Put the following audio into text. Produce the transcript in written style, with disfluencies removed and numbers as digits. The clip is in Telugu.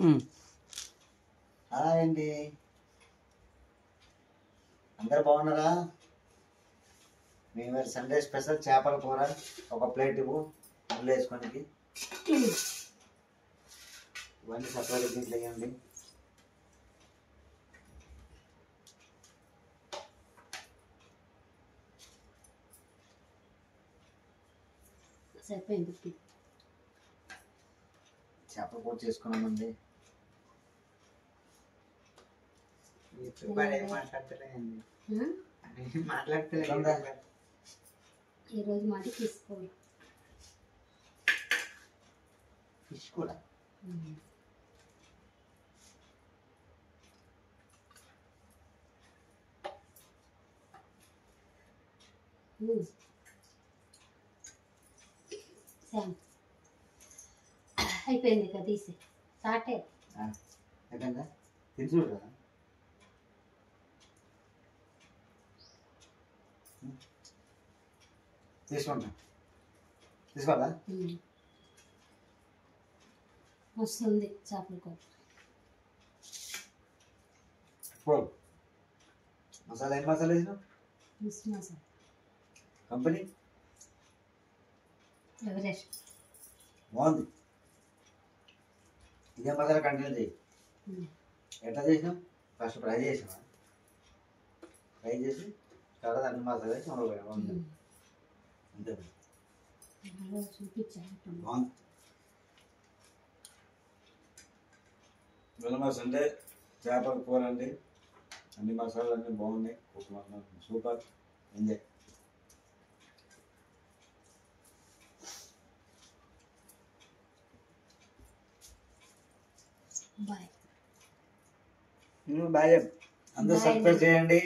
హాయ్ అండి, అందరు బాగున్నారా? మేము సండే స్పెషల్ చేపల కూర ఒక ప్లేట్ ఇవ్వు, ముళ్ళు వేసుకోనికి. ఇవన్నీ సపరేట్ దీంట్లో వేయండి. చేపల కూర చేసుకున్నామండి. ఈరోజు మాట తీసుకోవాలి. ఫిష్ కూడా అయిపోయింది కదా, తీసి సాటే అయిపోయిందా? తిని చూడరా. తీసుకుంటా, తీసుకోవాలా? వస్తుంది చేపల కూర. మసాలా ఏం మసాలా వేసినావు? Miss masala company Everest. బాగుంది. ఇదే మసాలా కంటిన్యూ చేయి. ఎట్లా చేసినాం? ఫస్ట్ ఫ్రై చేసినా, ఫ్రై చేసి తర్వాత అన్ని మసాలా వేసి బాగుంది. అంతే చూపించాను. బాగుంది. వెలమ సండే చేపల కూర అండి. అన్ని మసాలాలు అన్నీ బాగున్నాయి. Super, enjoy. బాయ్. బాయ్. అందరూ సబ్స్క్రైబ్ చేయండి.